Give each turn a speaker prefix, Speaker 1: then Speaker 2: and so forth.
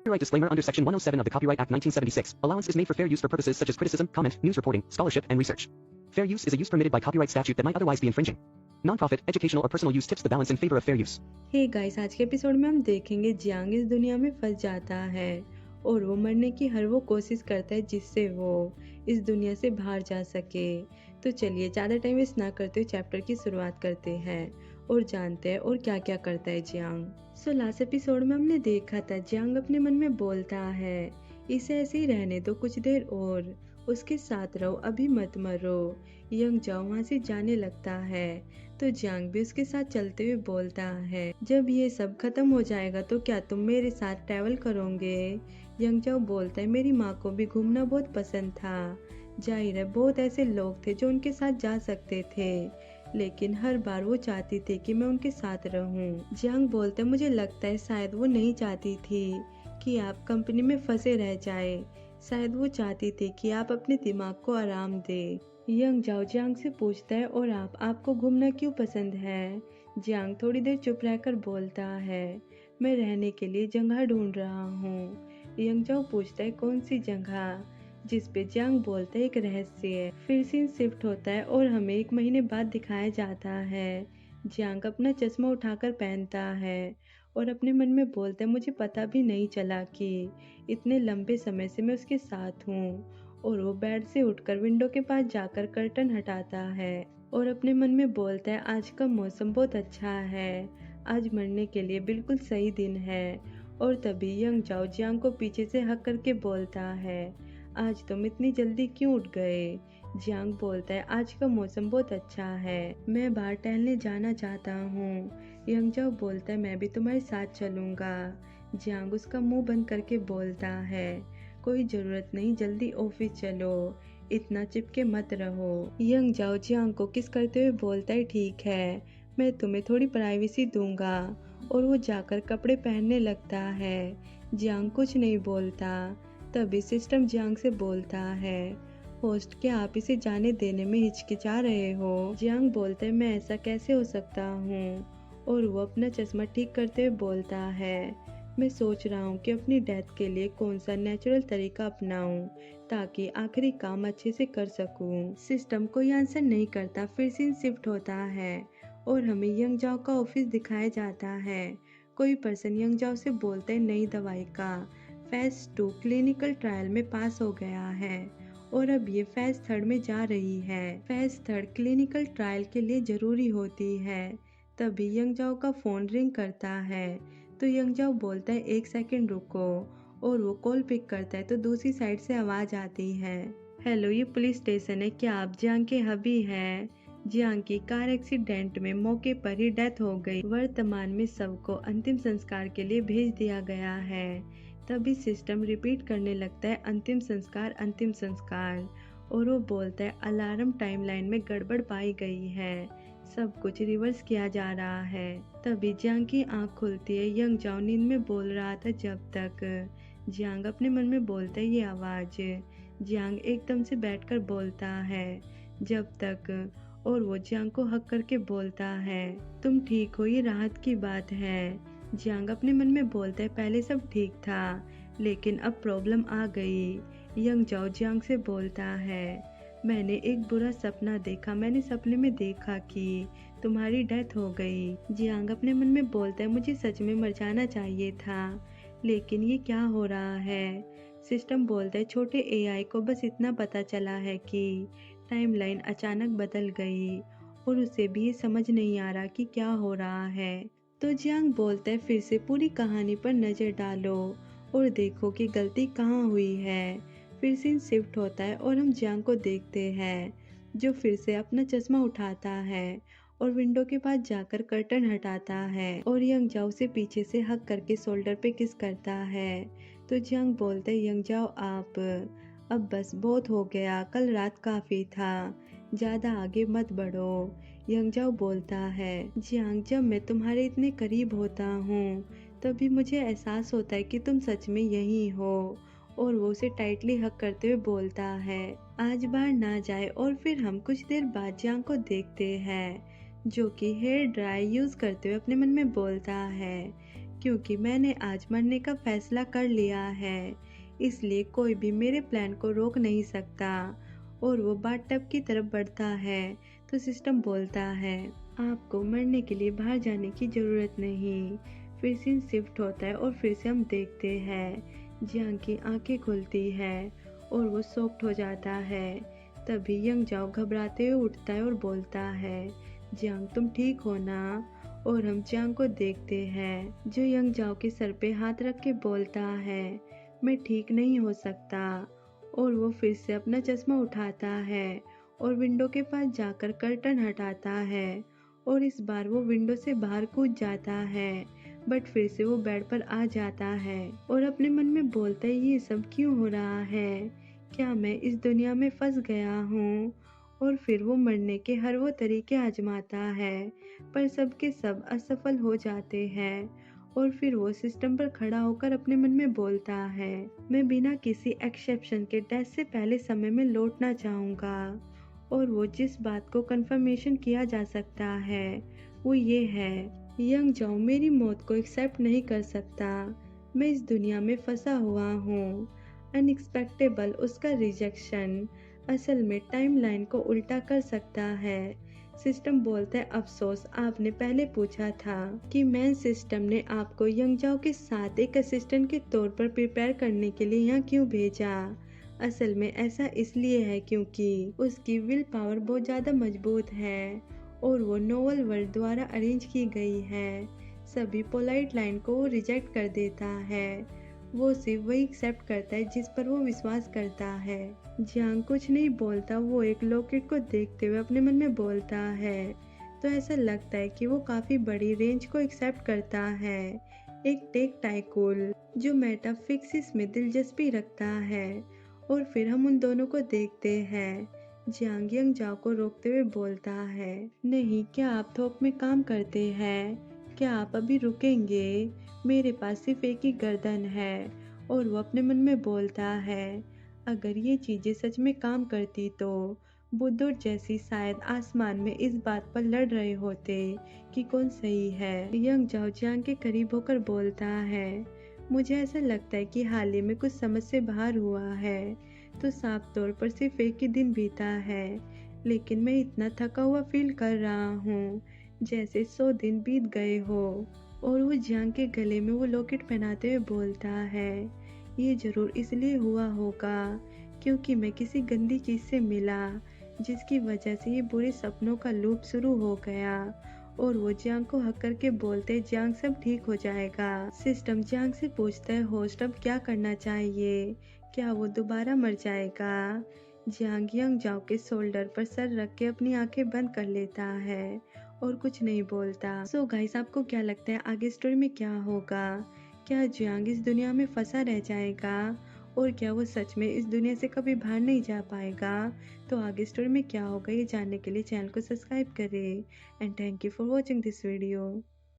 Speaker 1: Copyright disclaimer under Section 107 of the Copyright Act 1976. Allowance is made for fair use for purposes such as criticism, comment, news reporting, scholarship, and research. Fair use is a use permitted by copyright statute that might otherwise be infringing. Non-profit, educational or personal use tips the balance in favor of fair use.
Speaker 2: Hey guys, आज के episode में हम देखेंगे Jiang इस दुनिया में फंस जाता है और वो मरने की हर वो कोशिश करता है जिससे वो इस दुनिया से बाहर जा सके। तो चलिए ज़्यादा टाइम वेस्ट ना करते हुए चैप्टर की शुरुआत करते हैं और जानते हैं और क्या क्या करता है जियांग। लास्ट एपिसोड में हमने देखा था जियांग अपने मन में बोलता है इसे ऐसे ही रहने दो कुछ देर और, उसके साथ रहो, अभी मत मरो। यंग जाओ वहाँ से जाने लगता है तो जियांग भी उसके साथ चलते हुए बोलता है जब ये सब खत्म हो जाएगा तो क्या तुम मेरे साथ ट्रैवल करोगे। यंग जाओ बोलता है मेरी माँ को भी घूमना बहुत पसंद था। जाहिर है बहुत ऐसे लोग थे जो उनके साथ जा सकते थे, लेकिन हर बार वो चाहती थी कि मैं उनके साथ रहूं। जियांग बोलते मुझे लगता है शायद वो नहीं चाहती थी कि आप कंपनी में फंसे रह जाए, शायद वो चाहती थी कि आप अपने दिमाग को आराम दे। यंग जाओ जियांग से पूछता है और आपको घूमना क्यों पसंद है। जियांग थोड़ी देर चुप रहकर बोलता है मैं रहने के लिए जगह ढूंढ रहा हूँ। यंग जाओ पूछता है कौन सी जगह, जिस पे जियांग बोलता है एक रहस्य है। फिर सीन शिफ्ट होता है और हमें 1 महीने बाद दिखाया जाता है। जियांग अपना चश्मा उठाकर पहनता है और अपने मन में बोलता है मुझे पता भी नहीं चला कि इतने लंबे समय से मैं उसके साथ हूँ। और वो बेड से उठकर विंडो के पास जाकर कर्टन हटाता है और अपने मन में बोलता है आज का मौसम बहुत अच्छा है, आज मरने के लिए बिल्कुल सही दिन है। और तभी यंग जाओ जियांग को पीछे से हक करके बोलता है आज तुम इतनी जल्दी क्यों उठ गए। जियांग बोलता है आज का मौसम बहुत अच्छा है, मैं बाहर टहलने जाना चाहता हूँ। यंग जाओ बोलता है मैं भी तुम्हारे साथ चलूंगा। जियांग उसका मुंह बंद करके बोलता है कोई जरूरत नहीं, जल्दी ऑफिस चलो, इतना चिपके मत रहो। यंग जाओ जियांग को किस करते हुए बोलता है ठीक है, मैं तुम्हें थोड़ी प्राइवेसी दूंगा। और वो जाकर कपड़े पहनने लगता है। जियांग कुछ नहीं बोलता। तभी सिस्टम जियांग से बोलता है होस्ट क्या आप इसे जाने देने में हिचकिचा रहे हो। जियांग बोलता है मैं ऐसा कैसे हो सकता हूँ। और वो अपना चश्मा ठीक करते हुए बोलता है मैं सोच रहा हूँ कि अपनी डेथ के लिए कौन सा नेचुरल तरीका अपनाऊं ताकि आखिरी काम अच्छे से कर सकूं। सिस्टम कोई आंसर नहीं करता। फिर सीन शिफ्ट होता है और हमें यंग जाओ का ऑफिस दिखाया जाता है। कोई पर्सन यंग जाओ से बोलता है नई दवाई का फेज 2 क्लिनिकल ट्रायल में पास हो गया है और अब ये फेज 3 में जा रही है। फेज 3 क्लिनिकल ट्रायल के लिए जरूरी होती है। तभी यंग जाओ का फोन रिंग करता है तो यंग जाओ बोलता है 1 सेकंड रुको और वो कॉल पिक करता है तो दूसरी साइड से आवाज आती है हेलो ये पुलिस स्टेशन है, क्या आप जियांग के हबी हैं। जियांग की कार एक्सीडेंट में मौके पर ही डेथ हो गई। वर्तमान में सबको अंतिम संस्कार के लिए भेज दिया गया है। तभी सिस्टम रिपीट करने लगता है अंतिम संस्कार अंतिम संस्कार। और वो बोलता है अलार्म टाइमलाइन में गड़बड़ पाई गई है, सब कुछ रिवर्स किया जा रहा है। तभी जियांग की आंख खुलती है। यंग जाओ नींद में बोल रहा था जब तक। जियांग अपने मन में बोलता है ये आवाज। जियांग एकदम से बैठकर बोलता है जब तक। और वो जियांग को हक करके बोलता है तुम ठीक हो, ये राहत की बात है। जियांग अपने मन में बोलता है पहले सब ठीक था लेकिन अब प्रॉब्लम आ गई। यंग जाओ जियांग से बोलता है मैंने एक बुरा सपना देखा, मैंने सपने में देखा कि तुम्हारी डेथ हो गई। जियांग अपने मन में बोलता है मुझे सच में मर जाना चाहिए था, लेकिन ये क्या हो रहा है। सिस्टम बोलता है छोटे एआई को बस इतना पता चला है कि टाइमलाइन अचानक बदल गई और उसे भी ये समझ नहीं आ रहा कि क्या हो रहा है। तो जियांग बोलता है फिर से पूरी कहानी पर नजर डालो और देखो कि गलती कहाँ हुई है। फिर सीन शिफ्ट होता है और हम जियांग को देखते हैं जो फिर से अपना चश्मा उठाता है और विंडो के पास जाकर कर्टन हटाता है और यंग जाओ से पीछे से हक करके शोल्डर पे किस करता है। तो जियांग बोलता है यंग जाओ आप अब बस बहुत हो गया, कल रात काफी था, ज्यादा आगे मत बढ़ो। यंग जाओ बोलता है जियांग जब मैं तुम्हारे इतने करीब होता हूँ तभी मुझे एहसास होता है कि तुम सच में यही हो। और वो उसे टाइटली हक करते हुए बोलता है आज बाहर ना जाए। और फिर हम कुछ देर बाद जियांग को देखते हैं जो कि हेयर ड्राई यूज करते हुए अपने मन में बोलता है क्योंकि मैंने आज मरने का फैसला कर लिया है, इसलिए कोई भी मेरे प्लान को रोक नहीं सकता। और वो बाथटब की तरफ बढ़ता है तो सिस्टम बोलता है, आपको मरने के लिए बाहर जाने की ज़रूरत नहीं। फिर सीन शिफ्ट होता है और फिर से हम देखते हैं जियांग की आंखें खुलती है और वो शॉक्ड हो जाता है। तभी यंग जाओ घबराते हुए उठता है और बोलता है, जियांग तुम ठीक हो ना? और हम जियांग को देखते हैं जो यंग जाओ के सर पे हाथ रख के बोलता है, मैं ठीक नहीं हो सकता। और वो फिर से अपना चश्मा उठाता है और विंडो के पास जाकर कर्टन हटाता है और इस बार वो विंडो से बाहर कूद जाता है, बट फिर से वो बेड पर आ जाता है और अपने मन में बोलता है, ये सब क्यों हो रहा है? क्या मैं इस दुनिया में फंस गया हूँ? और फिर वो मरने के हर वो तरीके आजमाता है, पर सबके सब असफल हो जाते हैं। और फिर वो सिस्टम पर खड़ा होकर अपने मन में बोलता है, मैं बिना किसी एक्सेप्शन के डेथ से पहले समय में लौटना चाहूँगा। और वो जिस बात को कंफर्मेशन किया जा सकता है वो ये है, यंग जाओ मेरी मौत को एक्सेप्ट नहीं कर सकता। मैं इस दुनिया में फंसा हुआ हूँ। अनएक्सपेक्टेबल उसका रिजेक्शन असल में टाइमलाइन को उल्टा कर सकता है। सिस्टम बोलता है, अफसोस आपने पहले पूछा था कि मैन सिस्टम ने आपको यंग जाओ के साथ एक असिस्टेंट के तौर पर प्रिपेयर करने के लिए यहाँ क्यों भेजा। असल में ऐसा इसलिए है क्योंकि उसकी विल पावर बहुत ज़्यादा मजबूत है और वो नोवल वर्ड द्वारा अरेंज की गई है। सभी पोलाइट लाइन को वो रिजेक्ट कर देता है। वो सिर्फ वही एक्सेप्ट करता है जिस पर वो विश्वास करता है। जियांग कुछ नहीं बोलता, वो एक लॉकेट को देखते हुए अपने मन में बोलता है, तो ऐसा लगता है कि वो काफ़ी बड़ी रेंज को एक्सेप्ट करता है। एक टेक टाइकून जो मेटाफिक्सिस में दिलचस्पी रखता है। और फिर हम उन दोनों को देखते हैं। जियांग यंग जाओ को रोकते हुए बोलता है, नहीं, क्या आप थोक में काम करते हैं? क्या आप अभी रुकेंगे? मेरे पास सिर्फ एक ही गर्दन है। और वो अपने मन में बोलता है, अगर ये चीजें सच में काम करती तो बुद्ध और जैसी शायद आसमान में इस बात पर लड़ रहे होते कि कौन सही है। यंग जाओ जियांग के करीब होकर बोलता है, मुझे ऐसा लगता है कि हाल ही में कुछ समझ से बाहर हुआ है, तो साफ तौर पर सिर्फ एक ही दिन बीता है, लेकिन मैं इतना थका हुआ फील कर रहा हूँ जैसे 100 दिन बीत गए हो। और वो जियांग के गले में वो लॉकेट पहनाते हुए बोलता है, ये जरूर इसलिए हुआ होगा क्योंकि मैं किसी गंदी चीज से मिला जिसकी वजह से ये बुरे सपनों का लूप शुरू हो गया। और वो जियांग को हक करके बोलते, जियांग सब ठीक हो जाएगा। सिस्टम जियांग से पूछता है, होस्ट अब क्या करना चाहिए? क्या वो दोबारा मर जाएगा? जियांग यंग जाओ के शोल्डर पर सर रख के अपनी आंखें बंद कर लेता है और कुछ नहीं बोलता। सो गाइस, आपको क्या लगता है आगे स्टोरी में क्या होगा? क्या जियांग इस दुनिया में फंसा रह जाएगा और क्या वो सच में इस दुनिया से कभी बाहर नहीं जा पाएगा? तो आगे स्टोरी में क्या होगा ये जानने के लिए चैनल को सब्सक्राइब करें and thank you for watching this video.